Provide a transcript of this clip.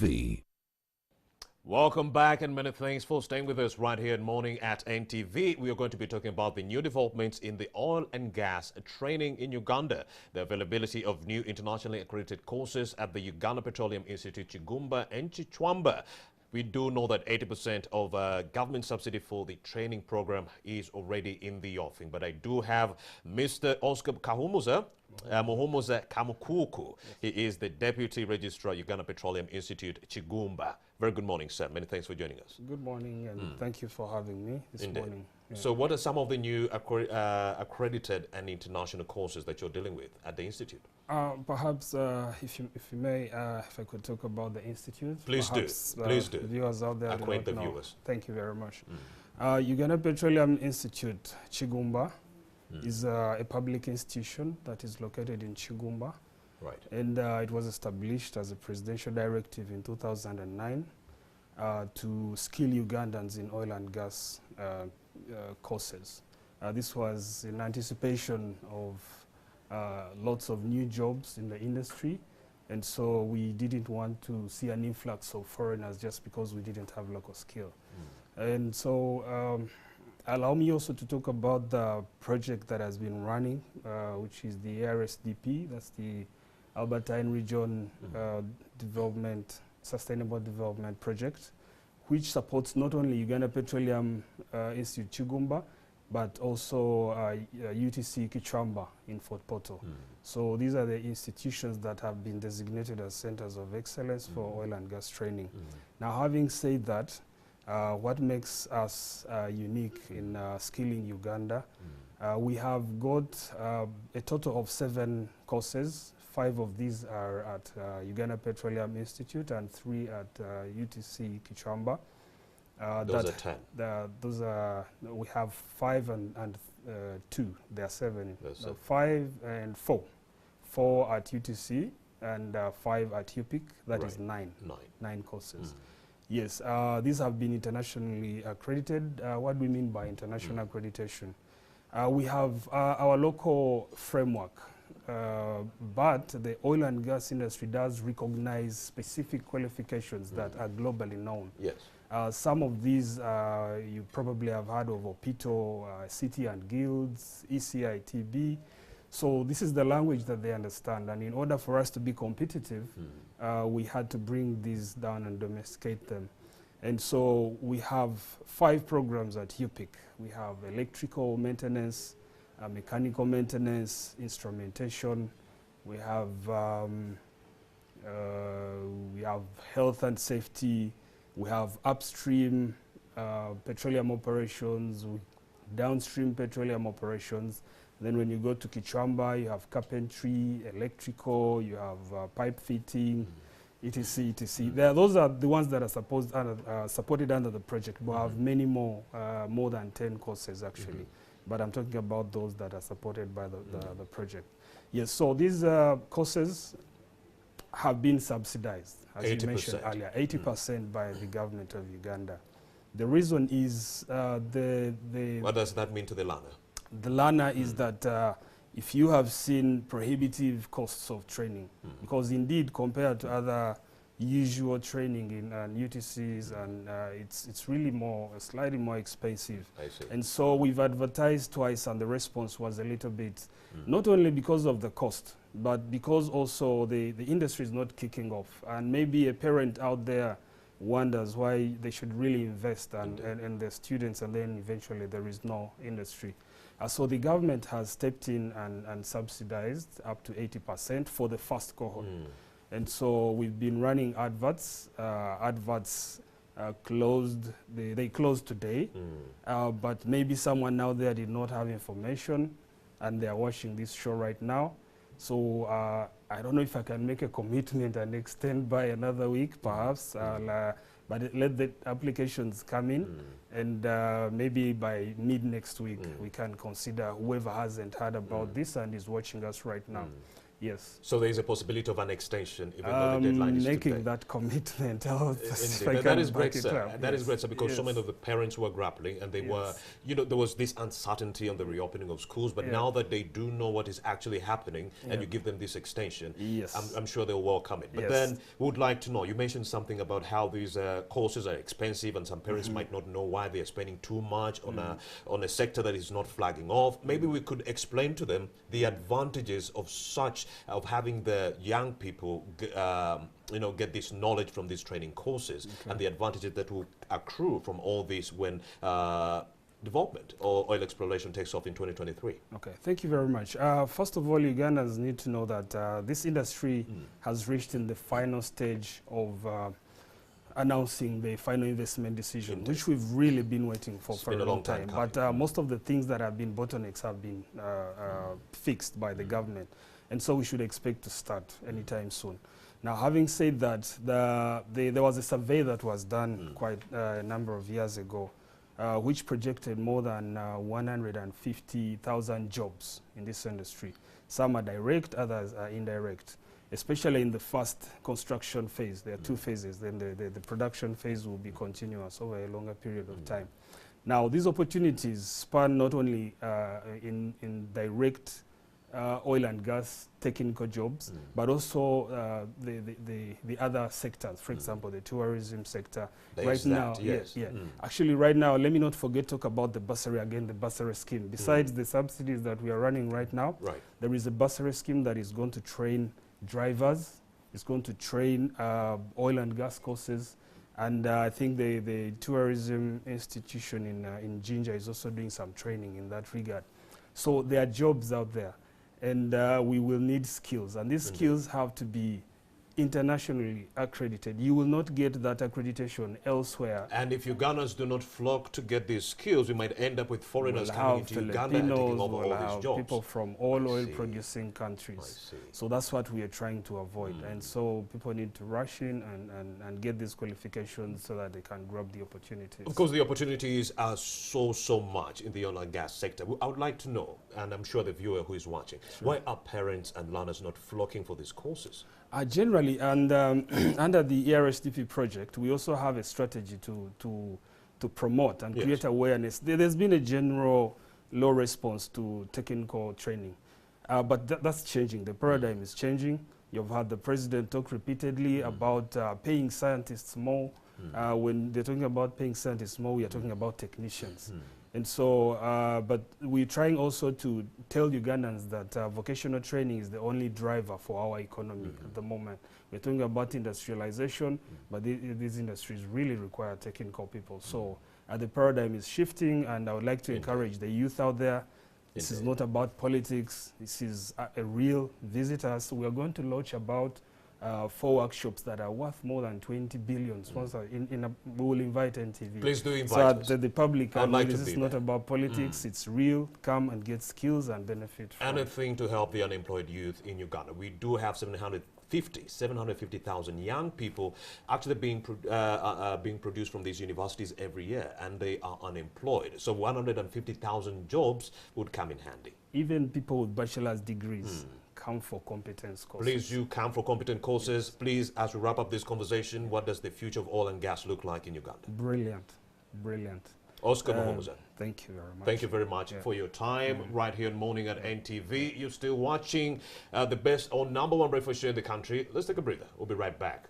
NTV. Welcome back and many thanks for staying with us right here in Morning at NTV. We are going to be talking about the new developments in the oil and gas training in Uganda, the availability of new internationally accredited courses at the Uganda Petroleum Institute, Chigumba and Chichwamba. We do know that 80% of government subsidy for the training program is already in the offing. But I do have Mr. Oscar Kahumuza, Muhumuza Kamukuku. He is the Deputy Registrar, Uganda Petroleum Institute, Chigumba. Very good morning, sir. Many thanks for joining us. Good morning, and thank you for having me this morning. Yeah. So what are some of the new accredited and international courses that you're dealing with at the Institute? Perhaps, if you may, if I could talk about the Institute. Please perhaps, do. Please do. Viewers out there Acquaint the do not know. viewers. Thank you very much. Uganda Petroleum Institute, Chigumba, is a public institution that is located in Chigumba. Right. And it was established as a presidential directive in 2009 to skill Ugandans in oil and gas courses. This was in anticipation of lots of new jobs in the industry, and so we didn't want to see an influx of foreigners just because we didn't have local skill. And so allow me also to talk about the project that has been running, which is the ARSDP, that's the Albertine Region Development, Sustainable Development Project, which supports not only Uganda Petroleum Institute Chigumba, but also UTC Kichwamba in Fort Portal. So these are the institutions that have been designated as centers of excellence for oil and gas training. Now, having said that, what makes us unique in skilling Uganda, we have got a total of 7 courses. 5 of these are at Uganda Petroleum Institute and 3 at UTC Kichwamba. Those are 10. Those are, we have 5 and 2. There are 7. So 5 and 4. 4 at UTC and 5 at UPIC. That is 9. 9 courses. Yes, these have been internationally accredited. What do we mean by international accreditation? We have our local framework, but the oil and gas industry does recognize specific qualifications that are globally known. Yes. Some of these you probably have heard of: OPITO, City and Guilds, ECITB. So this is the language that they understand, and in order for us to be competitive, we had to bring these down and domesticate them. And so we have 5 programs at UPIC. We have electrical maintenance, mechanical maintenance, instrumentation. We have health and safety. We have upstream petroleum operations, downstream petroleum operations. Then when you go to Kichwamba, you have carpentry, electrical, you have pipe fitting, etc., etc. Those are the ones that are supported under the project. We have many more, more than 10 courses actually. But I'm talking about those that are supported by the project. Yes, so these courses have been subsidized, as 80%. you mentioned earlier, 80% by the government of Uganda. The reason is What does that mean to the learner? The learner is that if you have seen prohibitive costs of training, because indeed compared to other usual training in UTCs, and it's really slightly more expensive. I see. And so we've advertised twice, and the response was a little bit, not only because of the cost, but because also the industry is not kicking off, and maybe a parent out there wonders why they should really invest and their students, and then eventually there is no industry. So the government has stepped in and subsidized up to 80% for the first cohort. And so we've been running adverts. Adverts closed, they closed today, but maybe someone out there did not have information and they are watching this show right now. So I don't know if I can make a commitment and extend by another week, perhaps, but let the applications come in, and maybe by mid next week we can consider whoever hasn't heard about this and is watching us right now. Yes. So there is a possibility of an extension, even though the deadline is making today. that commitment. Indeed. That is great, sir. That is great, sir, because yes. so many of the parents were grappling, and they were, you know, there was this uncertainty on the reopening of schools, but now that they do know what is actually happening, and you give them this extension, I'm sure they'll welcome it. But then we would like to know, you mentioned something about how these courses are expensive, and some parents might not know why they're spending too much on a sector that is not flagging off. Maybe we could explain to them the advantages of having the young people you know, get this knowledge from these training courses, and the advantages that will accrue from all this when development or oil exploration takes off in 2023. Okay, thank you very much. First of all, Ugandans need to know that this industry has reached in the final stage of announcing the final investment decision, which we've really been waiting for a long time. But most of the things that have been bottlenecks have been fixed by the government. And so we should expect to start anytime soon. Now, having said that, there was a survey that was done quite a number of years ago, which projected more than 150,000 jobs in this industry. Some are direct, others are indirect, especially in the first construction phase. There are two phases. Then the production phase will be continuous over a longer period of time. Now, these opportunities span not only in direct oil and gas technical jobs, but also the other sectors, for example, the tourism sector. Actually, right now, let me not forget talk about the bursary again, the bursary scheme. Besides the subsidies that we are running right now, there is a bursary scheme that is going to train drivers, it's going to train oil and gas courses, and I think the tourism institution in Jinja is also doing some training in that regard. So there are jobs out there, and we will need skills, and these skills have to be internationally accredited. You will not get that accreditation elsewhere. And if Ugandans do not flock to get these skills, we might end up with foreigners coming into Uganda and taking over all these jobs. People from all oil-producing countries. So that's what we are trying to avoid. And so people need to rush in and get these qualifications so that they can grab the opportunities. Of course, the opportunities are so much in the oil and gas sector. I would like to know, and I'm sure the viewer who is watching, why are parents and learners not flocking for these courses? Generally, and under the ERSDP project, we also have a strategy to promote and create awareness. There's been a general low response to technical training, but that's changing. The paradigm is changing. You've had the president talk repeatedly about paying scientists more. When they're talking about paying scientists more, we are talking about technicians. And so, but we're trying also to tell Ugandans that vocational training is the only driver for our economy at the moment. We're talking about industrialization, but these industries really require technical people. So the paradigm is shifting, and I would like to encourage the youth out there. This is not about politics. This is a real visitor. So we are going to launch about 4 workshops that are worth more than 20 billion. We will invite NTV. Please do invite us. So that the public can know this is not about politics, it's real. Come and get skills and benefit from anything to help the unemployed youth in Uganda. We do have 750,000 young people actually being produced from these universities every year, and they are unemployed. So 150,000 jobs would come in handy. Even people with bachelor's degrees come for competence courses. Please do come for competent courses. Please, as we wrap up this conversation, what does the future of oil and gas look like in Uganda? Brilliant, brilliant. Oscar Muhomuza. Thank you very much. Thank you very much for your time right here in Morning at NTV. You're still watching the best or #1 breakfast show in the country. Let's take a breather. We'll be right back.